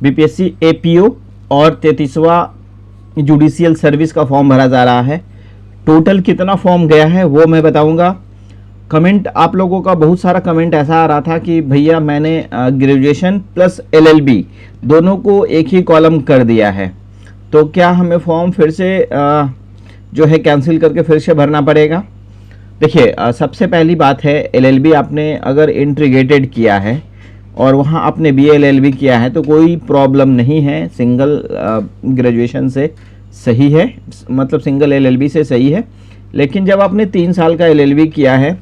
BPSC APO और 33वां judicial service का form भरा जा रहा है। टोटल कितना फॉर्म गया है वो मैं बताऊंगा। कमेंट आप लोगों का बहुत सारा कमेंट ऐसा आ रहा था कि भैया मैंने ग्रेजुएशन प्लस एलएलबी दोनों को एक ही कॉलम कर दिया है, तो क्या हमें फॉर्म फिर से जो है कैंसिल करके फिर से भरना पड़ेगा? देखिए, सबसे पहली बात है, एलएलबी आपने अगर इंटीग्रेटेड किया है और वहाँ आपने बीए एलएलबी किया है तो कोई प्रॉब्लम नहीं है, सिंगल ग्रेजुएशन से सही है, मतलब सिंगल एलएलबी से सही है। लेकिन जब आपने 3 साल का एलएलबी किया है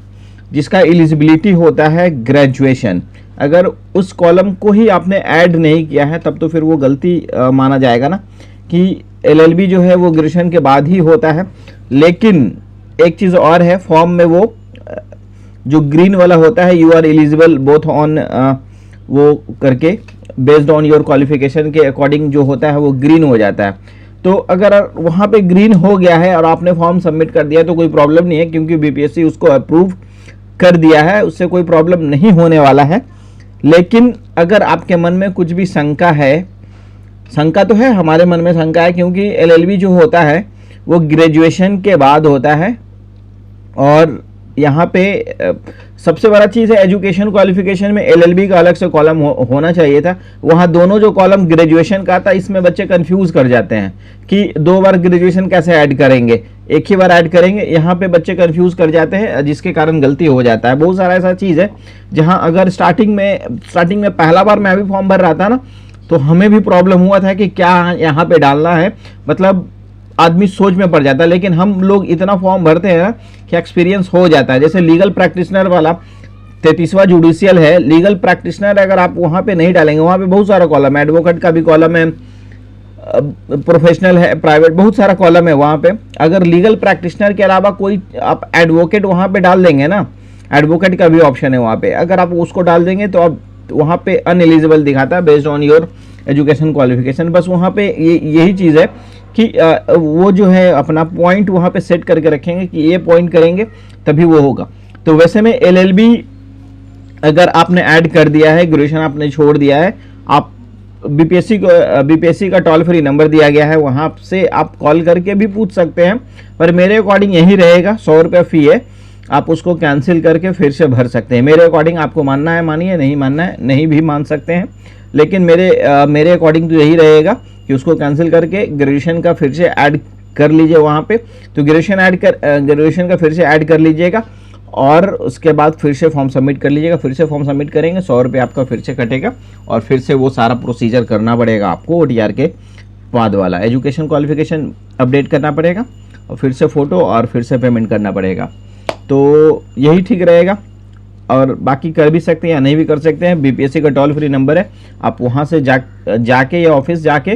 जिसका एलिजिबिलिटी होता है ग्रेजुएशन, अगर उस कॉलम को ही आपने ऐड नहीं किया है तब तो फिर वो गलती माना जाएगा ना कि एलएलबी जो है वो ग्रेजुएशन के बाद ही होता है। लेकिन एक चीज़ और है, फॉर्म में वो जो ग्रीन वाला होता है, you are eligible both on वो करके बेस्ड ऑन योर क्वालिफिकेशन के अकॉर्डिंग जो होता है वो ग्रीन हो जाता है। तो अगर वहाँ पे ग्रीन हो गया है और आपने फॉर्म सबमिट कर दिया तो कोई प्रॉब्लम नहीं है, क्योंकि बीपीएससी उसको अप्रूव कर दिया है, उससे कोई प्रॉब्लम नहीं होने वाला है। लेकिन अगर आपके मन में कुछ भी शंका है, शंका तो है, हमारे मन में शंका है, क्योंकि एलएलबी जो होता है वो ग्रेजुएशन के बाद होता है और यहाँ पे सबसे बड़ा चीज़ है एजुकेशन क्वालिफिकेशन में एलएलबी का अलग से कॉलम होना चाहिए था। वहाँ दोनों जो कॉलम ग्रेजुएशन का था, इसमें बच्चे कंफ्यूज कर जाते हैं कि 2 बार ग्रेजुएशन कैसे ऐड करेंगे, एक ही बार ऐड करेंगे। यहाँ पे बच्चे कंफ्यूज कर जाते हैं जिसके कारण गलती हो जाता है। बहुत सारा ऐसा चीज़ है जहाँ अगर स्टार्टिंग में पहला बार मैं भी फॉर्म भर रहा था ना, तो हमें भी प्रॉब्लम हुआ था कि क्या यहाँ पे डालना है, मतलब आदमी सोच में पड़ जाता है। लेकिन हम लोग इतना फॉर्म भरते हैं ना कि एक्सपीरियंस हो जाता है। जैसे लीगल प्रैक्टिशनर वाला 33वां जुडिशियल है, लीगल प्रैक्टिशनर अगर आप वहाँ पे नहीं डालेंगे, वहाँ पे बहुत सारा कॉलम है, एडवोकेट का भी कॉलम है, प्रोफेशनल है, प्राइवेट, बहुत सारा कॉलम है वहाँ पे। अगर लीगल प्रैक्टिशनर के अलावा कोई आप एडवोकेट वहाँ पे डाल देंगे ना, एडवोकेट का भी ऑप्शन है वहाँ पे, अगर आप उसको डाल देंगे तो आप वहाँ पे अनएलिजिबल दिखाता है based on your education qualification. बस वहाँ पे यही चीज़ है कि वो जो है अपना पॉइंट वहाँ पे सेट करके रखेंगे कि ये पॉइंट करेंगे तभी वो होगा। तो वैसे में एलएलबी अगर आपने ऐड कर दिया है, ग्रेजुएशन आपने छोड़ दिया है, आप बीपीएससी का टोल फ्री नंबर दिया गया है, वहाँ से आप कॉल करके भी पूछ सकते हैं। पर मेरे अकॉर्डिंग यही रहेगा, 100 रुपये फ़ी है, आप उसको कैंसिल करके फिर से भर सकते हैं। मेरे अकॉर्डिंग आपको मानना है मानिए, नहीं मानना है नहीं भी मान सकते हैं, लेकिन मेरे अकॉर्डिंग तो यही रहेगा कि उसको कैंसिल करके ग्रेजुएशन का फिर से ऐड कर लीजिए वहाँ पे। तो ग्रेजुएशन का फिर से ऐड कर लीजिएगा और उसके बाद फिर से फॉर्म सबमिट कर लीजिएगा। फिर से फॉर्म सबमिट करेंगे, 100 रुपये आपका फिर से कटेगा और फिर से वो सारा प्रोसीजर करना पड़ेगा आपको। ओटीआर के बाद वाला एजुकेशन क्वालिफिकेशन अपडेट करना पड़ेगा और फिर से फ़ोटो और फिर से पेमेंट करना पड़ेगा। तो यही ठीक रहेगा, और बाकी कर भी सकते हैं या नहीं भी कर सकते हैं। बीपीएससी का टोल फ्री नंबर है, आप वहाँ से जाके या ऑफिस जाके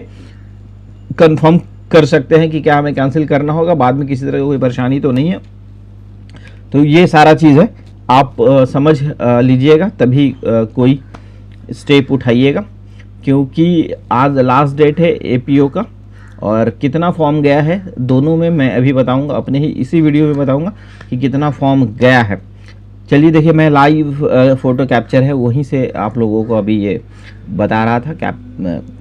कंफर्म कर सकते हैं कि क्या हमें कैंसिल करना होगा। बाद में किसी तरह की कोई परेशानी तो नहीं है। तो ये सारा चीज़ है, आप समझ लीजिएगा तभी कोई स्टेप उठाइएगा, क्योंकि आज लास्ट डेट है एपीओ का। और कितना फॉर्म गया है दोनों में मैं अभी बताऊंगा, अपने ही इसी वीडियो में बताऊंगा कि कितना फॉर्म गया है। चलिए देखिए, मैं लाइव फ़ोटो कैप्चर है वहीं से आप लोगों को अभी ये बता रहा था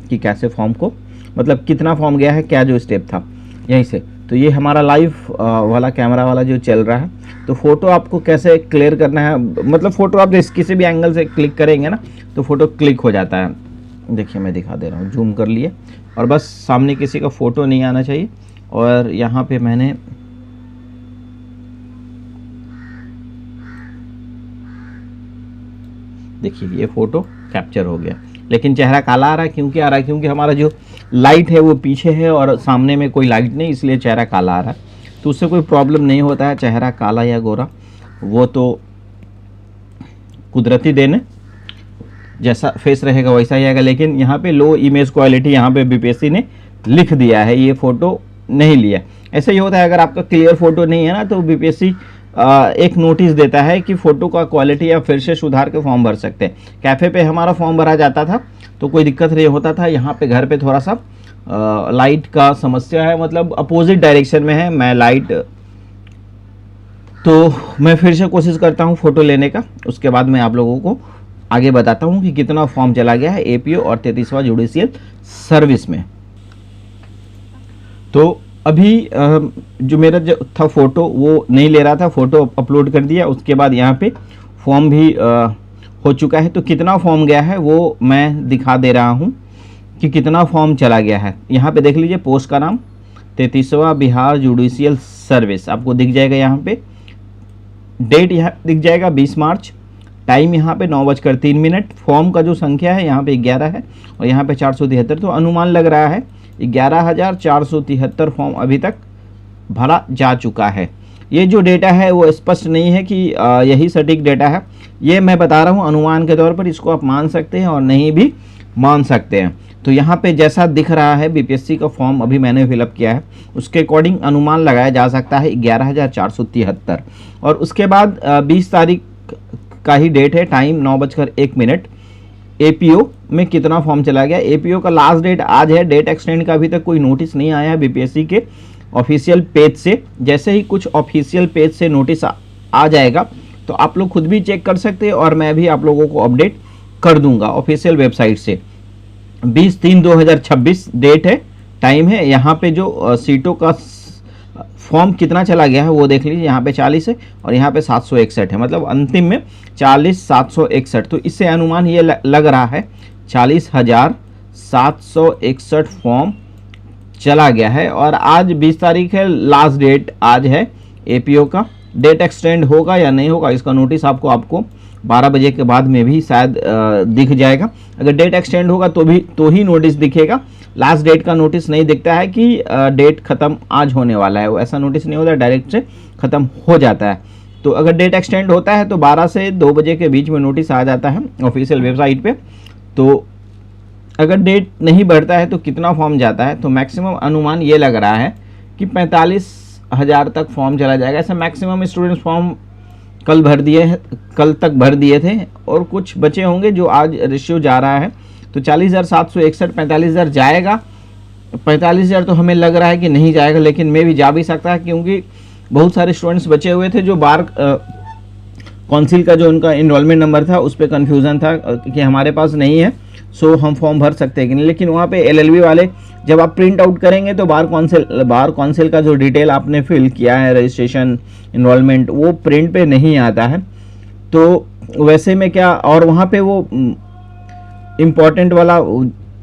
कि कैसे फॉर्म को, मतलब कितना फॉर्म गया है, क्या जो स्टेप था यहीं से। तो ये हमारा लाइव वाला कैमरा वाला जो चल रहा है। तो फ़ोटो आपको कैसे क्लियर करना है, मतलब फ़ोटो आप किसी भी एंगल से क्लिक करेंगे ना तो फ़ोटो क्लिक हो जाता है। देखिए मैं दिखा दे रहा हूँ, जूम कर लिए, और बस सामने किसी का फ़ोटो नहीं आना चाहिए। और यहाँ पे मैंने देखिए ये फ़ोटो कैप्चर हो गया, लेकिन चेहरा काला आ रहा है। क्योंकि आ रहा है, क्योंकि हमारा जो लाइट है वो पीछे है और सामने में कोई लाइट नहीं, इसलिए चेहरा काला आ रहा है। तो उससे कोई प्रॉब्लम नहीं होता है, चेहरा काला या गोरा वो तो कुदरती देन, जैसा फेस रहेगा वैसा ही आएगा। लेकिन यहाँ पे लो इमेज क्वालिटी यहाँ पे बीपीएससी ने लिख दिया है, ये फ़ोटो नहीं लिया। ऐसे ही होता है, अगर आपका क्लियर फ़ोटो नहीं है ना तो बीपीएससी एक नोटिस देता है कि फ़ोटो का क्वालिटी या फिर से सुधार के फॉर्म भर सकते हैं। कैफ़े पे हमारा फॉर्म भरा जाता था तो कोई दिक्कत नहीं होता था। यहाँ पे घर पे थोड़ा सा लाइट का समस्या है, मतलब अपोजिट डायरेक्शन में है मैं लाइट, तो मैं फिर से कोशिश करता हूँ फ़ोटो लेने का, उसके बाद मैं आप लोगों को आगे बताता हूँ कि कितना फॉर्म चला गया है एपीओ और 33वां जुडिशियल सर्विस में। तो अभी जो मेरा जो था फ़ोटो वो नहीं ले रहा था, फ़ोटो अपलोड कर दिया, उसके बाद यहाँ पे फॉर्म भी हो चुका है। तो कितना फॉर्म गया है वो मैं दिखा दे रहा हूँ कि कितना फॉर्म चला गया है। यहाँ पे देख लीजिए, पोस्ट का नाम 33वां बिहार जुडिशियल सर्विस आपको दिख जाएगा। यहाँ पे डेट यहाँ दिख जाएगा 20 मार्च, टाइम यहाँ पे 9:03। फॉर्म का जो संख्या है यहाँ पे 11 है और यहाँ पे 473। तो अनुमान लग रहा है 11,473 फॉर्म अभी तक भरा जा चुका है। ये जो डेटा है वो स्पष्ट नहीं है कि यही सटीक डेटा है, ये मैं बता रहा हूँ अनुमान के तौर पर। इसको आप मान सकते हैं और नहीं भी मान सकते हैं। तो यहाँ पे जैसा दिख रहा है बीपीएससी का फॉर्म अभी मैंने फिलअप किया है, उसके अकॉर्डिंग अनुमान लगाया जा सकता है 11,473। और उसके बाद 20 तारीख का ही डेट है, टाइम 9:01। एपीओ में कितना फॉर्म चला गया, एपीओ का लास्ट डेट आज है। डेट एक्सटेंड का अभी तक कोई नोटिस नहीं आया है बीपीएससी के ऑफिशियल पेज से। जैसे ही कुछ ऑफिशियल पेज से नोटिस आ जाएगा तो आप लोग खुद भी चेक कर सकते हैं और मैं भी आप लोगों को अपडेट कर दूंगा ऑफिशियल वेबसाइट से। 20/3/2026 डेट है, टाइम है। यहाँ पे जो सीटों का फॉर्म कितना चला गया है वो देख लीजिए, यहाँ पे 40 है और यहाँ पे 761 है, मतलब अंतिम में 40,761। तो इससे अनुमान ये लग रहा है 40,761 फॉर्म चला गया है। और आज 20 तारीख है, लास्ट डेट आज है एपीओ का। डेट एक्सटेंड होगा या नहीं होगा इसका नोटिस आपको 12 बजे के बाद में भी शायद दिख जाएगा। अगर डेट एक्सटेंड होगा तो ही नोटिस दिखेगा। लास्ट डेट का नोटिस नहीं दिखता है कि डेट ख़त्म आज होने वाला है, वो ऐसा नोटिस नहीं होता, डायरेक्ट से ख़त्म हो जाता है। तो अगर डेट एक्सटेंड होता है तो 12 से 2 बजे के बीच में नोटिस आ जाता है ऑफिशियल वेबसाइट पे। तो अगर डेट नहीं बढ़ता है तो कितना फॉर्म जाता है, तो मैक्सिमम अनुमान ये लग रहा है कि 45,000 तक फॉर्म चला जाएगा। ऐसा मैक्सिमम स्टूडेंट्स फॉर्म कल तक भर दिए थे और कुछ बचे होंगे जो आज रेशियो जा रहा है। तो 40,761 45,000 जाएगा। 45,000 तो हमें लग रहा है कि नहीं जाएगा, लेकिन मैं भी जा भी सकता है क्योंकि बहुत सारे स्टूडेंट्स बचे हुए थे जो बार काउंसिल का जो उनका इनरोलमेंट नंबर था उस पर कन्फ्यूज़न था कि हमारे पास नहीं है, सो हम फॉर्म भर सकते हैं कि नहीं। लेकिन वहाँ पे एलएलबी वाले जब आप प्रिंट आउट करेंगे तो बार काउंसिल का जो डिटेल आपने फिल किया है, रजिस्ट्रेशन, इनरोलमेंट, वो प्रिंट पे नहीं आता है। तो वैसे में क्या, और वहाँ पे वो इम्पोर्टेंट वाला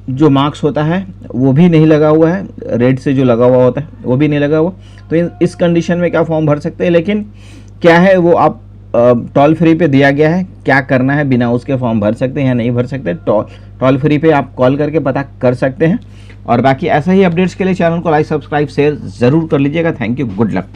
जो मार्क्स होता है वो भी नहीं लगा हुआ है, रेड से जो लगा हुआ होता है वो भी नहीं लगा हुआ। तो इस कंडीशन में क्या फॉर्म भर सकते हैं, लेकिन क्या है वो आप टोल फ्री पे दिया गया है, क्या करना है, बिना उसके फॉर्म भर सकते हैं या नहीं भर सकते। टोल फ्री पे आप कॉल करके पता कर सकते हैं। और बाकी ऐसा ही अपडेट्स के लिए चैनल को लाइक, सब्सक्राइब, शेयर ज़रूर कर लीजिएगा। Thank you, good luck.